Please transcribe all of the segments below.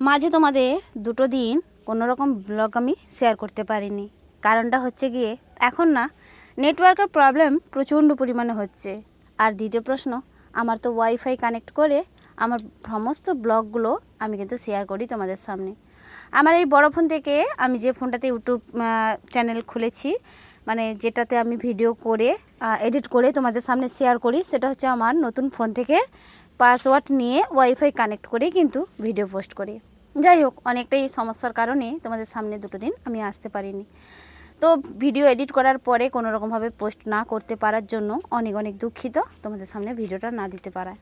মাঝে তোমাদের দুটো দিন কোনো রকম ব্লগ আমি শেয়ার করতে পারিনি। কারণটা হচ্ছে গিয়ে এখন না নেটওয়ার্কের প্রবলেম প্রচণ্ড পরিমাণে হচ্ছে। আর দ্বিতীয় প্রশ্ন, আমার তো ওয়াইফাই কানেক্ট করে আমার সমস্ত ব্লগগুলো আমি কিন্তু শেয়ার করি তোমাদের সামনে। আমার এই বড় ফোন থেকে আমি যে ফোনটাতে ইউটিউব চ্যানেল খুলেছি, মানে যেটাতে আমি ভিডিও করে এডিট করে তোমাদের সামনে শেয়ার করি, সেটা হচ্ছে আমার নতুন ফোন থেকে পাসওয়ার্ড নিয়ে ওয়াইফাই কানেক্ট করেই কিন্তু ভিডিও পোস্ট করি। যাই হোক, অনেকটাই সমস্যার কারণে তোমাদের সামনে দুটো দিন আমি আসতে পারিনি। তো ভিডিও এডিট করার পরে কোনো রকমভাবে পোস্ট না করতে পারার জন্য অনেক অনেক দুঃখিত, তোমাদের সামনে ভিডিওটা না দিতে পারায়।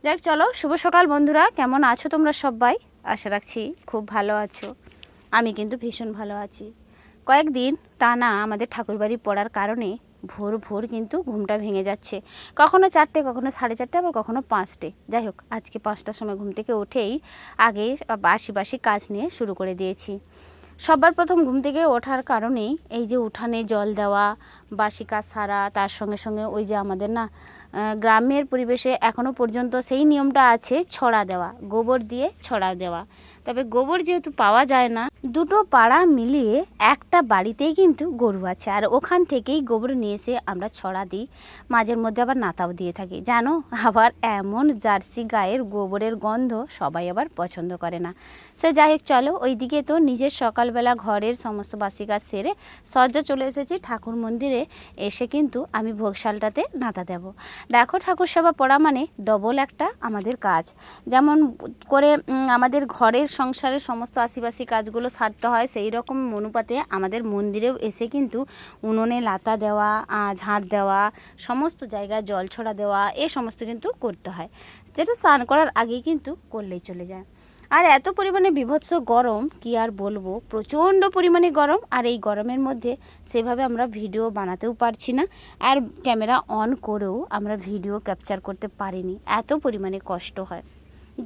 যাই হোক, চলো, শুভ সকাল বন্ধুরা, কেমন আছো তোমরা সবাই? আশা রাখছি খুব ভালো আছো। আমি কিন্তু ভীষণ ভালো আছি। কয়েকদিন টানা আমাদের ঠাকুরবাড়ি পড়ার কারণে ভোর ভোর কিন্তু ঘুমটা ভেঙে যাচ্ছে। কখনো 4টে, কখনো 4:30, আবার কখনো 5টে। যাই হোক, আজকে 5টার সময় ঘুম থেকে উঠেই আগে বাসি কাজ নিয়ে শুরু করে দিয়েছি। সবার প্রথম ঘুম থেকে ওঠার কারণেই এই যে উঠানে জল দেওয়া, বাসি কাজ সারা, তার সঙ্গে সঙ্গে ওই যে আমাদের না গ্রামের পরিবেশে এখনও পর্যন্ত সেই নিয়মটা আছে, ছড়া দেওয়া, গোবর দিয়ে ছড়া দেওয়া। তবে গোবর যেহেতু পাওয়া যায় না, দুটো পাড়া মিলিয়ে একটা বাড়িতেই কিন্তু গরু আছে, আর ওখান থেকেই গোবর নিয়ে এসে আমরা ছড়া দিই। মাঝের মধ্যে আবার নাতাও দিয়ে থাকি জানো। আবার এমন জার্সি গায়ের গোবরের গন্ধ সবাই আবার পছন্দ করে না। সে যাই হোক, চলো, ওইদিকে তো নিজের সকালবেলা ঘরের সমস্ত বাসি কাজ সেরে সজ্জা চলে এসেছি ঠাকুর মন্দিরে। এসে কিন্তু আমি ভোগশালটাতে নাতা দেব। দেখো, ঠাকুর সেবা পড়া মানে ডবল একটা আমাদের কাজ। যেমন করে আমাদের ঘরের সংসারের সমস্ত আশিবাসি কাজগুলো সারতে হয়, সেই রকম অনুপাতে আমাদের মন্দিরেও এসে কিন্তু উনুনে লাতা দেওয়া, ঝাঁট দেওয়া, সমস্ত জায়গায় জল ছড়া দেওয়া, এ সমস্ত কিন্তু করতে হয়, যেটা স্নান করার আগেই কিন্তু করলেই চলে যায়। আর এত পরিমাণে বীভৎস গরম, কি আর বলবো, প্রচণ্ড পরিমাণে গরম। আর এই গরমের মধ্যে সেভাবে আমরা ভিডিও বানাতেও পারছি না, আর ক্যামেরা অন করেও আমরা ভিডিও ক্যাপচার করতে পারিনি, এত পরিমাণে কষ্ট হয়।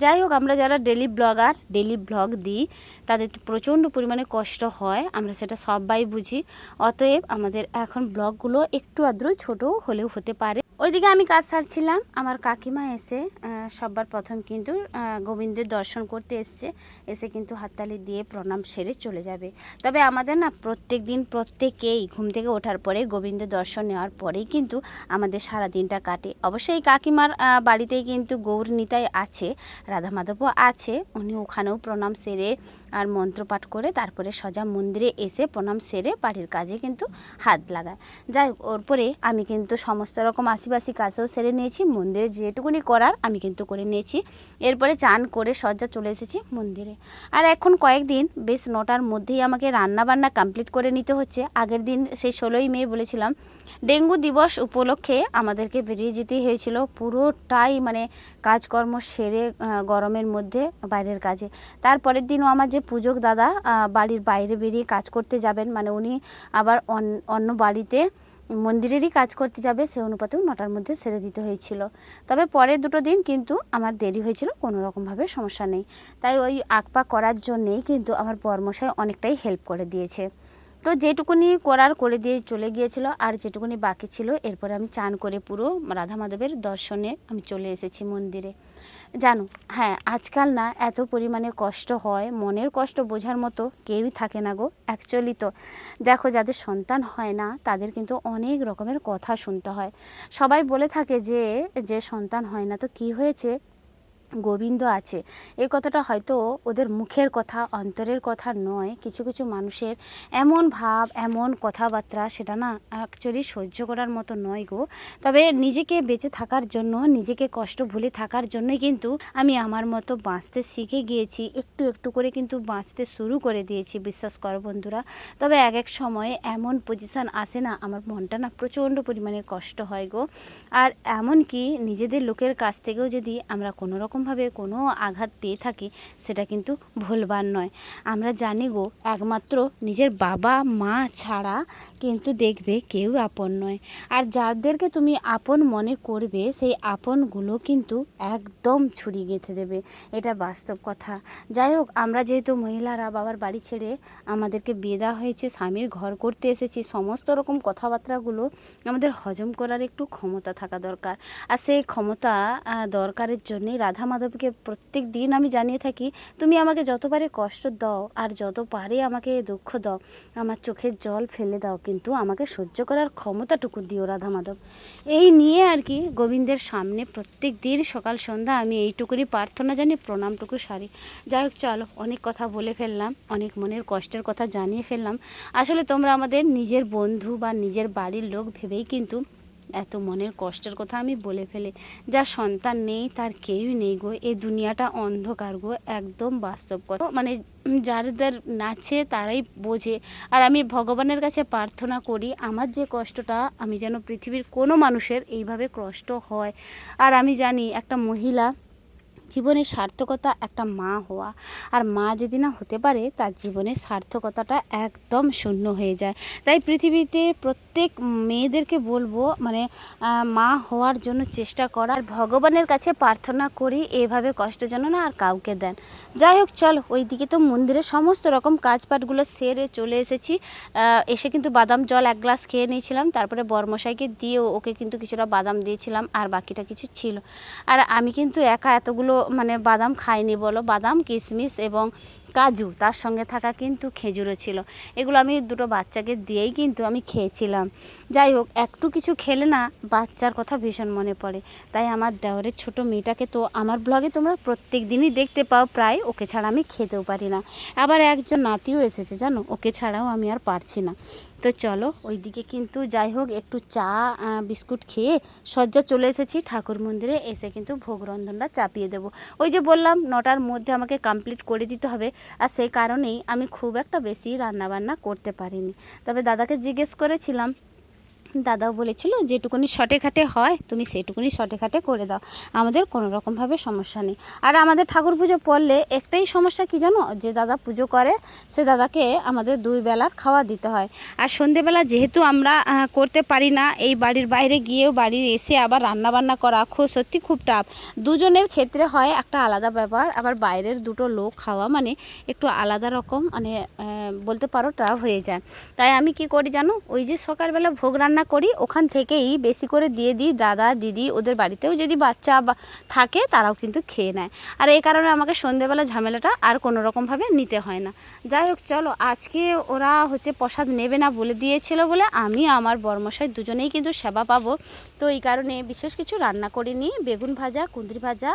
যাই হোক, আমরা যারা ডেলি ব্লগার, ডেলি ব্লগ দিই, তাদের প্রচণ্ড পরিমাণে কষ্ট হয়, আমরা সেটা সবাই বুঝি। অতএব আমাদের এখন ব্লগগুলো একটু আদ্র ছোটো হলেও হতে পারে। ওইদিকে আমি কাজ সারছিলাম, আমার কাকিমা এসে সবার প্রথম কিন্তু গোবিন্দের দর্শন করতে এসে কিন্তু হাততালি দিয়ে প্রণাম সেরে চলে যাবে। তবে আমাদের না প্রত্যেক দিন প্রত্যেকেই ঘুম থেকে ওঠার পরে গোবিন্দের দর্শন নেওয়ার পরেই কিন্তু আমাদের সারা দিনটা কাটে। অবশ্যই কাকিমার বাড়িতেই কিন্তু গৌর নিতাই আছে, রাধা মাধবও আছে, উনি ওখানেও প্রণাম সেরে আর মন্ত্রপাঠ করে তারপরে সজা মন্দিরে এসে প্রণাম সেরে বাড়ির কাজে কিন্তু হাত লাগায়। যাই হোক, ওর পরে আমি কিন্তু সমস্ত রকম আশিবাসি কাজও সেরে নিয়েছি, মন্দিরে যেটুকুনি করার আমি কিন্তু করে নিয়েছি। এরপরে চান করে সজ্জা চলে এসেছি মন্দিরে। আর এখন কয়েকদিন বেশ 9টার মধ্যেই আমাকে রান্না বান্না কমপ্লিট করে নিতে হচ্ছে। আগের দিন সেই 16ই মে বলেছিলাম, ডেঙ্গু দিবস উপলক্ষে আমাদেরকে বেরিয়ে যেতেই হয়েছিল পুরোটাই, মানে কাজকর্ম সেরে গরমের মধ্যে বাইরের কাজে। তারপরের দিনও আমার যে পূজক দাদা বাড়ির বাইরে বেরিয়ে কাজ করতে যাবেন, মানে উনি আবার অন্য বাড়িতে মন্দিরেরই কাজ করতে যাবে, সে অনুপাতেও 9টার মধ্যে সেরে দিতে হয়েছিল। তবে পরের দুটো দিন কিন্তু আমার দেরি হয়েছিল, কোনো রকমভাবে সমস্যা নেই। তাই ওই আঁকপাক করার জন্যেই কিন্তু আমার বরমশাই অনেকটাই হেল্প করে দিয়েছে। তো যেটুকুনি করার করে দিয়ে চলে গিয়েছিল, আর যেটুকুনি বাকি ছিল এরপরে আমি চান করে পুরো রাধা মাধবের দর্শনে আমি চলে এসেছি মন্দিরে। জানো, হ্যাঁ, আজকাল না এত পরিমাণে কষ্ট হয়, মনের কষ্ট বোঝার মতো কেউই থাকে না গো। অ্যাকচুয়ালি তো দেখো, যাদের সন্তান হয় না তাদের কিন্তু অনেক রকমের কথা শুনতে হয়। সবাই বলে থাকে যে যে সন্তান হয় না তো কি হয়েছে, গোবিন্দ আছে। এই কথাটা হয়তো ওদের মুখের কথা, অন্তরের কথা নয়। কিছু কিছু মানুষের এমন ভাব, এমন কথাবার্তা, সেটা না অ্যাকচুয়ালি সহ্য করার মতো নয় গো। তবে নিজেকে বেঁচে থাকার জন্য, নিজেকে কষ্ট ভুলে থাকার জন্যই কিন্তু আমি আমার মতো বাঁচতে শিখে গিয়েছি, একটু একটু করে কিন্তু বাঁচতে শুরু করে দিয়েছি, বিশ্বাস করো বন্ধুরা। তবে এক এক সময়ে এমন পজিশান আসে না, আমার মনটা না প্রচণ্ড পরিমাণে কষ্ট হয় গো। আর এমনকি নিজেদের লোকের কাছ থেকেও যদি আমরা কোনো রকমভাবে কোনো আঘাত পেয়ে থাকি, সেটা কিন্তু ভুলবার নয়। আমরা জানি গো, একমাত্র নিজের বাবা মা ছাড়া কিন্তু দেখবে কেউ আপন নয়। আর যাদেরকে তুমি আপন মনে করবে, সেই আপনগুলো কিন্তু একদম ছুরি গেঁথে দেবে, এটা বাস্তব কথা। যাই হোক, আমরা যেহেতু মহিলারা বাবার বাড়ি ছেড়ে আমাদেরকে বিয়ে দেওয়া হয়েছে, স্বামীর ঘর করতে এসেছি, সমস্ত রকম কথাবার্তাগুলো আমাদের হজম করার একটু ক্ষমতা থাকা দরকার। আর সেই ক্ষমতা দরকারের জন্যই রাধা রাধা মাধবকে প্রত্যেক দিন আমি জানিয়ে থাকি, তুমি আমাকে যতবারে কষ্ট দাও আর যতবারে আমাকে দুঃখ দাও, আমার চোখের জল ফেলে দাও, কিন্তু আমাকে সহ্য করার ক্ষমতাটুকু দিও রাধা মাধব। এই নিয়ে আর কি গোবিন্দের সামনে প্রত্যেক দিন সকাল সন্ধ্যা আমি এইটুকুনি প্রার্থনা জানি, প্রণামটুকু সারি। যাই হোক, চলো, অনেক কথা বলে ফেললাম, অনেক মনের কষ্টের কথা জানিয়ে ফেললাম। আসলে তোমরা আমাদের নিজের বন্ধু বা নিজের বাড়ির লোক ভেবেই কিন্তু এত মনের কষ্টের কথা আমি বলে ফেলে। যার সন্তান নেই তার কেউই নেই গো, এই দুনিয়াটা অন্ধকার গো, একদম বাস্তব কথা। মানে যাদের নাচে তারাই বোঝে। আর আমি ভগবানের কাছে প্রার্থনা করি আমার যে কষ্টটা, আমি যেন পৃথিবীর কোনো মানুষের এইভাবে কষ্ট হয়। আর আমি জানি একটা মহিলা জীবনের সার্থকতা একটা মা হওয়া, আর মা যদি না হতে পারে তার জীবনের সার্থকতাটা একদম শূন্য হয়ে যায়। তাই পৃথিবীতে প্রত্যেক মেয়েদেরকে বলবো, মানে মা হওয়ার জন্য চেষ্টা করার, ভগবানের কাছে প্রার্থনা করি এভাবে কষ্ট যেন না আর কাউকে দেন। যাই হোক, চলো, ওইদিকে তো মন্দিরে সমস্ত রকম কাজপাটগুলো সেরে চলে এসেছি। এসে কিন্তু বাদাম জল 1 গ্লাস খেয়ে নিয়েছিলাম, তারপরে বরমশাইকে দিয়ে ওকে কিন্তু কিছুটা বাদাম দিয়েছিলাম, আর বাকিটা কিছু ছিল। আর আমি কিন্তু একা এতগুলো মানে বাদাম খাইনি বলো, বাদাম কিশমিশ এবং কাজু, তার সঙ্গে থাকা কিন্তু খেজুরও ছিল। এগুলো আমি দুটো বাচ্চাকে দিয়েই কিন্তু আমি খেয়েছিলাম। যাই হোক, একটু কিছু খেলে না বাচ্চার কথা ভীষণ মনে পড়ে। তাই আমার দেওরের ছোট মেয়েটাকে তো আমার ব্লগে তোমরা প্রত্যেক দিনই দেখতে পাও প্রায়, ওকে ছাড়া আমি খেতেও পারি না। আবার একজন নাতিও এসেছে জানো, ওকে ছাড়াও আমি আর পারছি না। তো চলো, ওইদিকে কিন্তু যাই হোক একটু চা বিস্কুট খেয়ে সজ্জা চলে এসেছি ঠাকুর মন্দিরে। এসে কিন্তু ভোগ রন্ধনটা চাপিয়ে দেবো। ওই যে বললাম 9টার মধ্যে আমাকে কমপ্লিট করে দিতে হবে, আর সেই কারণেই আমি খুব একটা বেশি রান্নাবান্না করতে পারিনি। তবে দাদাকে জিজ্ঞেস করেছিলাম, দাদাও বলেছিল যেটুকুনি শর্টে খাটে হয় তুমি সেটুকুনি শর্টে খাটে করে দাও, আমাদের কোনো রকমভাবে সমস্যা নেই। আর আমাদের ঠাকুর পুজো পড়লে একটাই সমস্যা কি জানো, যে দাদা পুজো করে সে দাদাকে আমাদের 2 বেলার খাওয়া দিতে হয়। আর সন্ধেবেলা যেহেতু আমরা করতে পারি না, এই বাড়ির বাইরে গিয়েও বাড়ির এসে আবার রান্নাবান্না করা সত্যি খুব টাফ। দুজনের ক্ষেত্রে হয় একটা আলাদা ব্যাপার, আবার বাইরের দুটো লোক খাওয়া মানে একটু আলাদা রকম, মানে বলতে পারো টাফ হয়ে যায়। তাই আমি কি করি জানো, ওই যে সকালবেলা ভোগ রান্না করি ওখান থেকেই বেশি করে দিয়ে দিই দাদা দিদি, ওদের বাড়িতেও যদি বাচ্চা থাকে তারাও কিন্তু খেয়ে নেয়। আর এই কারণে আমাকে সন্ধেবেলা ঝামেলাটা আর কোনো রকমভাবে নিতে হয় না। যাই হোক, চলো, আজকে ওরা প্রসাদ নেবে না বলে দিয়েছিল বলে আমি আমার বরমশাই দুজনেই কিন্তু সেবা পাবো। তো এই কারণে বিশেষ কিছু রান্না করিনি। বেগুন ভাজা, কুঁদরি ভাজা,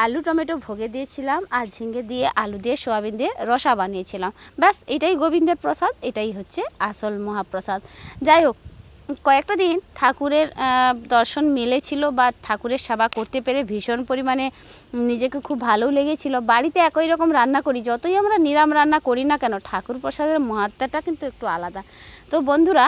আলু টমেটো ভোগে দিয়েছিলাম, আর ঝিঙে দিয়ে আলু দিয়ে সোয়াবিন দিয়ে রসা বানিয়েছিলাম। ব্যাস, এটাই গোবিন্দের প্রসাদ, এটাই হচ্ছে আসল মহাপ্রসাদ। যাই হোক, কয়েকটা দিন ঠাকুরের দর্শন মিলেছিল বা ঠাকুরের সেবা করতে পেরে ভীষণ পরিমাণে নিজেকে খুব ভালো লেগেছিল। বাড়িতে একই রকম রান্না করি, যতই আমরা নিরাম রান্না করি না কেন, ঠাকুর প্রসাদের মাহাত্ম্যটা কিন্তু একটু আলাদা। তো বন্ধুরা,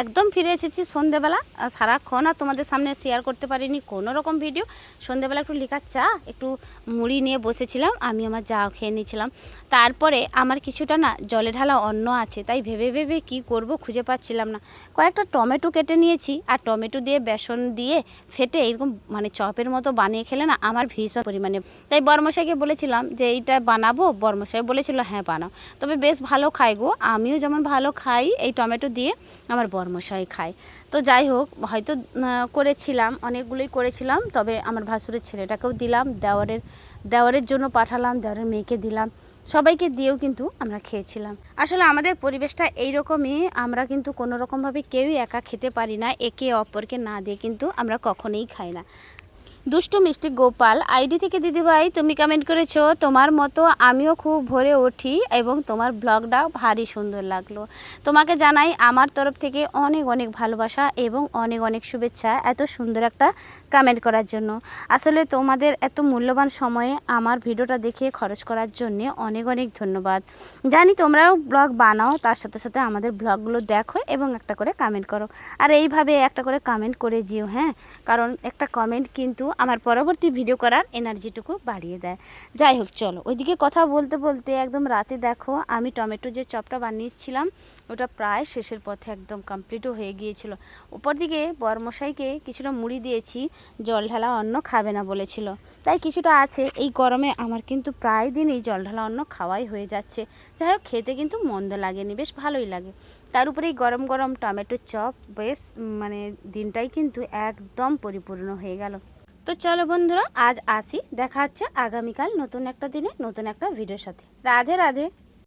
একদম ফিরে এসেছি সন্ধেবেলা। সারাক্ষণ আর তোমাদের সামনে শেয়ার করতে পারিনি কোনো রকম ভিডিও। সন্ধেবেলা একটু লিকার চা, একটু মুড়ি নিয়ে বসেছিলাম, আমি আমার যাও খেয়ে নিয়েছিলাম। তারপরে আমার কিছুটা না জলে ঢালা অন্ন আছে, তাই ভেবে ভেবে কি করব খুঁজে পাচ্ছিলাম না। কয়েকটা টমেটো কেটে নিয়েছি, আর টমেটো দিয়ে বেসন দিয়ে ফেটে এরকম মানে চপের মতো বানিয়ে খেলে না আমার ভীষণ পরিমাণে। তাই বরমশাইকে বলেছিলাম যে এইটা বানাবো, বরমশাই বলেছিল হ্যাঁ বানাও। তবে বেশ ভালো খাই গো, আমিও যেমন ভালো খাই এই টমেটো দিয়ে, আমার বরমশাই খায়। তো যাই হোক, হয়তো করেছিলাম, অনেকগুলোই করেছিলাম। তবে আমার ভাসুরের ছেলেটাকেও দিলাম, দেওয়ারের জন্য পাঠালাম, দেওয়ারের মেয়েকে দিলাম, সবাইকে দিয়েও কিন্তু আমরা খেয়েছিলাম। আসলে আমাদের পরিবেশটা এইরকমই, আমরা কিন্তু কোনো রকমভাবে কেউই একা খেতে পারি না, একে অপরকে না দিয়ে কিন্তু আমরা কখনোই খাই না। দুষ্টু মিষ্টি গোপাল আইডি থেকে দিদিভাই তুমি কমেন্ট করেছো, তোমার মতো আমিও খুব ভরে উঠি এবং তোমার ব্লগটাও ভারী সুন্দর লাগলো। তোমাকে জানাই আমার তরফ থেকে অনেক অনেক ভালোবাসা এবং অনেক অনেক শুভেচ্ছা এত সুন্দর একটা কমেন্ট করার জন্য। আসলে তোমাদের এত মূল্যবান সময়ে আমার ভিডিওটা দেখে খরচ করার জন্যে অনেক অনেক ধন্যবাদ। জানি তোমরাও ব্লগ বানাও, তার সাথে সাথে আমাদের ব্লগগুলো দেখো এবং একটা করে কমেন্ট করো। আর এইভাবে একটা করে কমেন্ট করে যেও, হ্যাঁ, কারণ একটা কমেন্ট কিন্তু আমার পরবর্তী ভিডিও করার এনার্জিটুকু বাড়িয়ে দেয়। যাই হোক, চলো, ওইদিকে কথা বলতে বলতে একদম রাতে দেখো আমি টমেটো যে চপটা বানিয়েছিলাম ওটা প্রায় শেষের পথে, একদম কমপ্লিটও হয়ে গিয়েছিল। উপর দিকে বরমশাইকে কিছুটা মুড়ি দিয়েছি, জল ঢালা অন্ন খাবে না বলেছিল, তাই কিছুটা আছে। এই গরমে আমার কিন্তু প্রায় দিনই জল ঢালা অন্ন খাওয়াই হয়ে যাচ্ছে। যাই হোক, খেতে কিন্তু মন্দ লাগেনি, বেশ ভালোই লাগে। তার উপরে এই গরম গরম টমেটো চপ, বেশ মানে দিনটাই কিন্তু একদম পরিপূর্ণ হয়ে গেল। তো চলো বন্ধুরা, আজ আসি, দেখা হচ্ছে আগামীকাল নতুন একটা দিনে নতুন একটা ভিডিওর সাথে। রাধে রাধে।